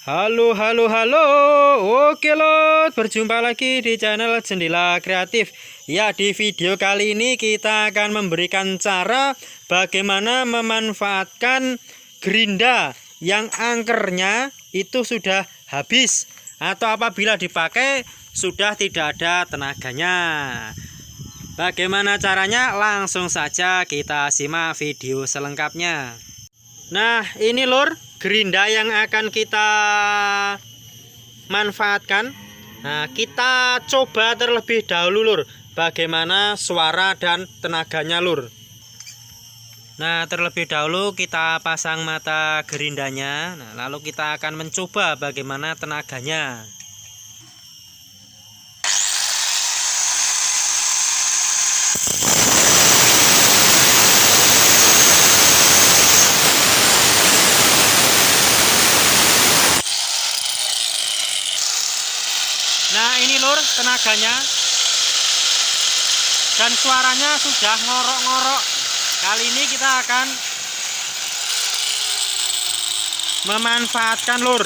Halo, halo, halo. Oke Lord, berjumpa lagi di channel Jendela Kreatif. Ya, di video kali ini kita akan memberikan cara bagaimana memanfaatkan gerinda yang angkernya itu sudah habis atau apabila dipakai sudah tidak ada tenaganya. Bagaimana caranya? Langsung saja kita simak video selengkapnya. Nah, ini Lur, gerinda yang akan kita manfaatkan. Nah, kita coba terlebih dahulu Lur, bagaimana suara dan tenaganya Lur. Nah, terlebih dahulu kita pasang mata gerindanya. Nah, lalu kita akan mencoba bagaimana tenaganya. Nah, ini Lur tenaganya, dan suaranya sudah ngorok-ngorok. Kali ini kita akan memanfaatkan Lur.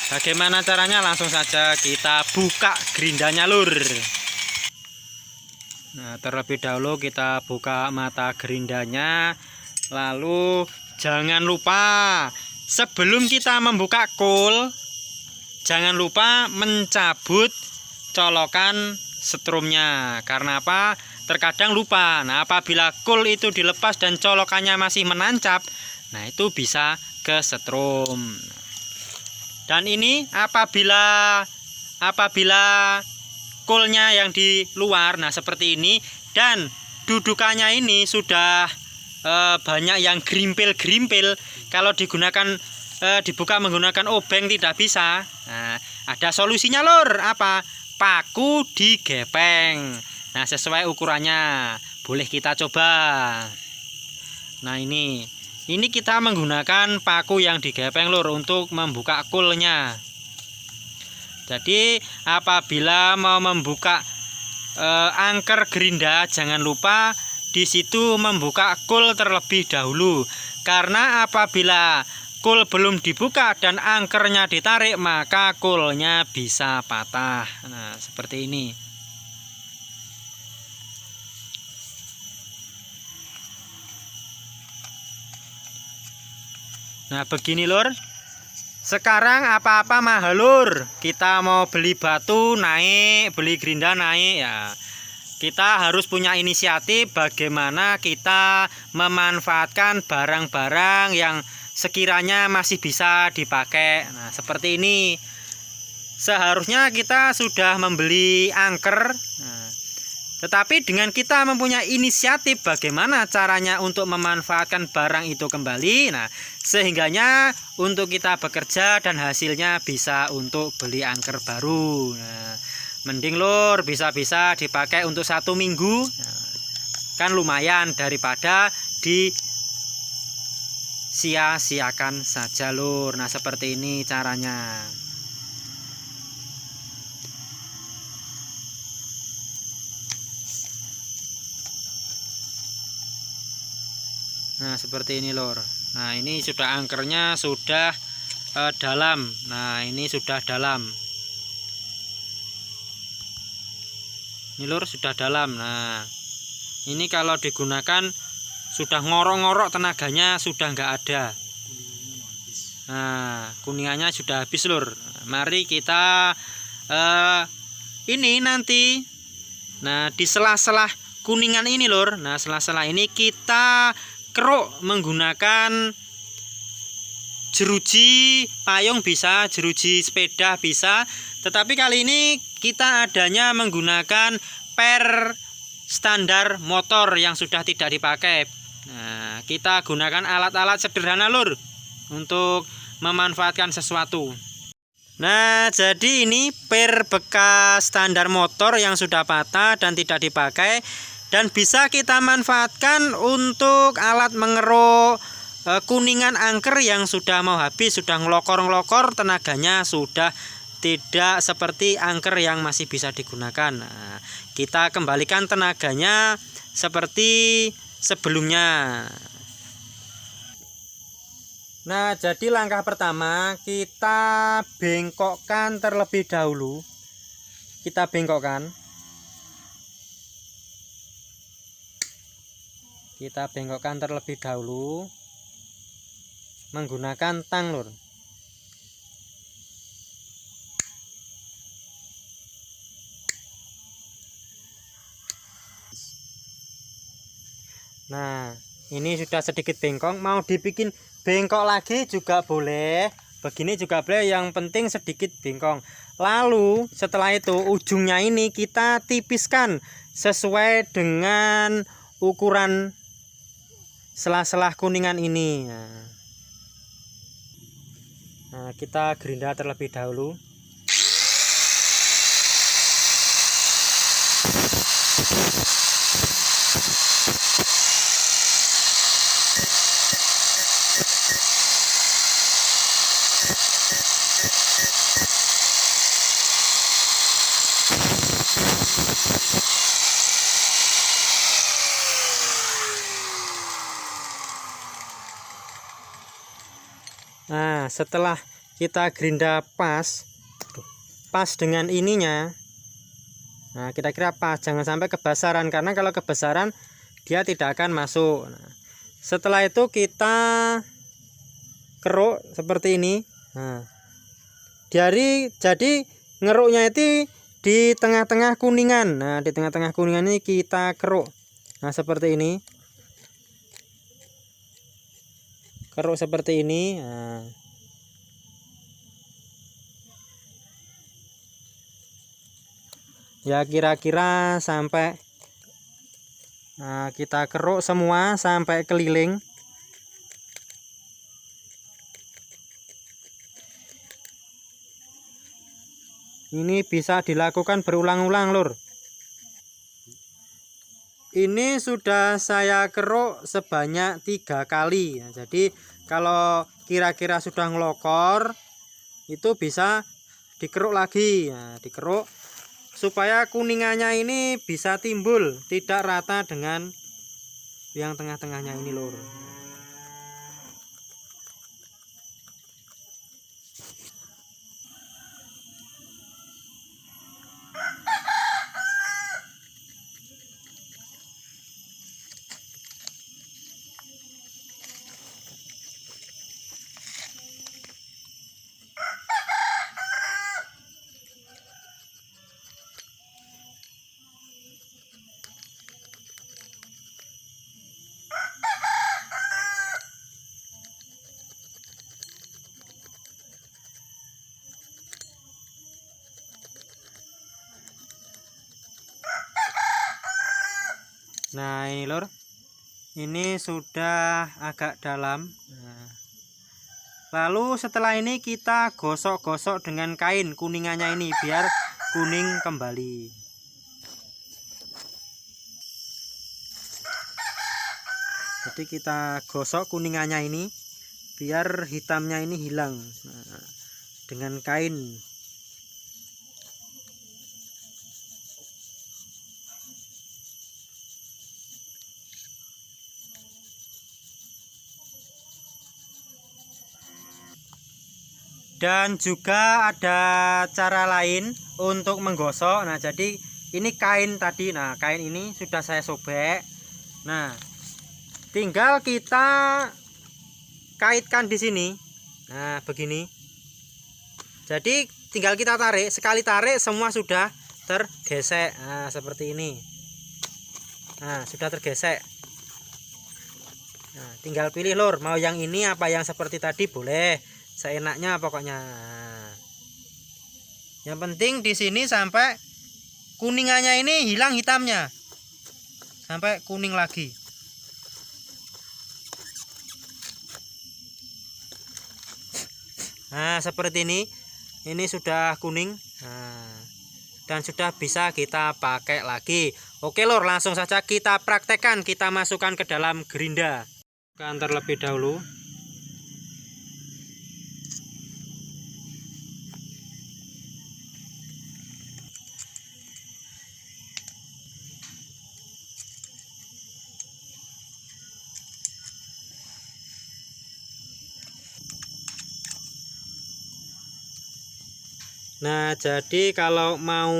Bagaimana caranya? Langsung saja kita buka gerindanya Lur. Nah, terlebih dahulu kita buka mata gerindanya. Lalu jangan lupa sebelum kita membuka cool, jangan lupa mencabut colokan setrumnya. Karena apa? Terkadang lupa. Nah, apabila cool itu dilepas dan colokannya masih menancap, nah itu bisa ke setrum. Dan ini apabila coolnya yang di luar, nah seperti ini, dan dudukannya ini sudah banyak yang gerimpil-gerimpil, kalau digunakan dibuka menggunakan obeng tidak bisa. Nah, ada solusinya Lur. Apa? Paku digepeng. Nah, sesuai ukurannya. Boleh kita coba. Nah, ini kita menggunakan paku yang digepeng Lur untuk membuka coolnya. Jadi apabila mau membuka angker gerinda, jangan lupa di situ membuka cool terlebih dahulu. Karena apabila cool belum dibuka dan angkernya ditarik, maka coolnya bisa patah. Nah, seperti ini. Nah, begini Lur. Sekarang apa-apa mahal Lur. Kita mau beli batu naik, beli gerinda naik ya. Kita harus punya inisiatif bagaimana kita memanfaatkan barang-barang yang sekiranya masih bisa dipakai. Nah, seperti ini. Seharusnya kita sudah membeli angker. Nah, tetapi dengan kita mempunyai inisiatif bagaimana caranya untuk memanfaatkan barang itu kembali. Nah, sehingganya untuk kita bekerja dan hasilnya bisa untuk beli angker baru. Nah, mending Lur bisa-bisa dipakai untuk 1 minggu. Nah, kan lumayan daripada di sia-siakan saja Lur. Nah, seperti ini caranya. Nah, seperti ini Lur. Nah, ini sudah angkernya sudah dalam. Nah, ini sudah dalam. Ini Lur sudah dalam. Nah, ini kalau digunakan sudah ngorok-ngorok, tenaganya sudah nggak ada. Nah, kuningannya sudah habis Lur. Mari kita ini nanti. Nah, di sela-sela kuningan ini Lur. Nah, sela-sela ini kita keruk menggunakan jeruji payung bisa, jeruji sepeda bisa. Tetapi kali ini kita adanya menggunakan per standar motor yang sudah tidak dipakai. Nah, kita gunakan alat-alat sederhana Lur untuk memanfaatkan sesuatu. Nah, jadi ini per bekas standar motor yang sudah patah dan tidak dipakai, dan bisa kita manfaatkan untuk alat mengeruk kuningan angker yang sudah mau habis, sudah ngelokor-ngelokor, tenaganya sudah tidak seperti angker yang masih bisa digunakan. Nah, kita kembalikan tenaganya seperti sebelumnya. Nah, jadi langkah pertama kita bengkokkan terlebih dahulu. Kita bengkokkan. Kita bengkokkan terlebih dahulu menggunakan tang, lur. Nah, ini sudah sedikit bengkok, mau dibikin bengkok lagi juga boleh, begini juga boleh, yang penting sedikit bengkok. Lalu setelah itu ujungnya ini kita tipiskan sesuai dengan ukuran sela-sela kuningan ini. Nah, kita gerinda terlebih dahulu. Nah, setelah kita gerinda pas dengan ininya, nah kira-kira pas, jangan sampai kebesaran, karena kalau kebesaran dia tidak akan masuk. Nah, setelah itu kita keruk seperti ini. Nah, jadi ngeruknya itu di tengah-tengah kuningan. Nah, di tengah-tengah kuningan ini kita keruk. Nah, seperti ini. Keruk seperti ini. Nah, ya kira-kira sampai, nah, kita keruk semua sampai keliling. Ini bisa dilakukan berulang-ulang, lur. Ini sudah saya keruk sebanyak 3 kali. Nah, jadi kalau kira-kira sudah ngelokor, itu bisa dikeruk lagi. Nah, dikeruk supaya kuningannya ini bisa timbul, tidak rata dengan yang tengah-tengahnya ini, lur. Nah, ini, lur. Ini sudah agak dalam. Nah, lalu setelah ini kita gosok-gosok dengan kain kuningannya ini biar kuning kembali. Jadi kita gosok kuningannya ini biar hitamnya ini hilang. Nah, dengan kain. Dan juga ada cara lain untuk menggosok. Nah, jadi ini kain tadi. Nah, kain ini sudah saya sobek. Nah, tinggal kita kaitkan di sini. Nah, begini. Jadi tinggal kita tarik, sekali tarik semua sudah tergesek. Nah, seperti ini. Nah, sudah tergesek. Nah, tinggal pilih, lur, mau yang ini apa yang seperti tadi, boleh. Seenaknya pokoknya. Yang penting di sini sampai kuningannya ini hilang hitamnya. Sampai kuning lagi. Nah, seperti ini. Ini sudah kuning. Nah, dan sudah bisa kita pakai lagi. Oke, lur, langsung saja kita praktekkan. Kita masukkan ke dalam gerinda. Kan terlebih dahulu. Nah, jadi kalau mau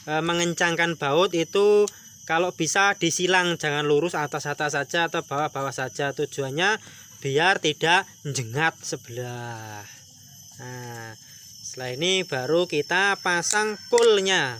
mengencangkan baut itu kalau bisa disilang, jangan lurus atas-atas saja atau bawah-bawah saja. Tujuannya biar tidak jengat sebelah. Nah, setelah ini baru kita pasang kulnya.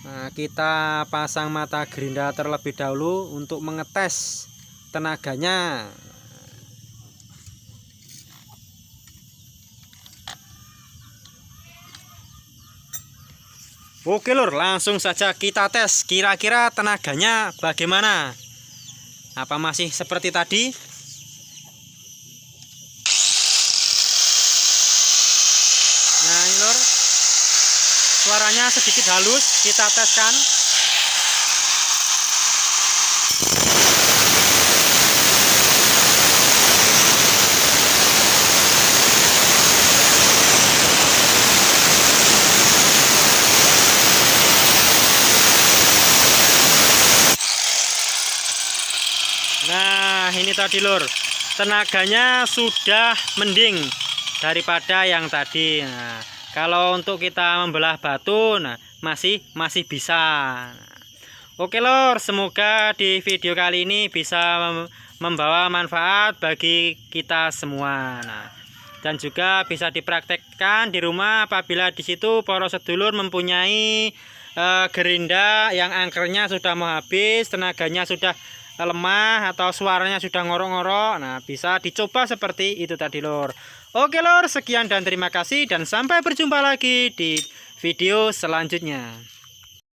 Nah, kita pasang mata gerinda terlebih dahulu untuk mengetes tenaganya. Oke lur, langsung saja kita tes kira-kira tenaganya bagaimana. Apa masih seperti tadi? Nah ini lur, suaranya sedikit halus, kita teskan. Nah ini tadi lur, tenaganya sudah mending daripada yang tadi. Nah, kalau untuk kita membelah batu, nah masih bisa. Oke lor, semoga di video kali ini bisa membawa manfaat bagi kita semua. Nah, dan juga bisa dipraktekkan di rumah apabila di situ para sedulur mempunyai gerinda yang angkernya sudah mau habis, tenaganya sudah lemah atau suaranya sudah ngorok-ngorok. Nah, bisa dicoba seperti itu tadi lor. Oke lor, sekian dan terima kasih dan sampai berjumpa lagi di video selanjutnya.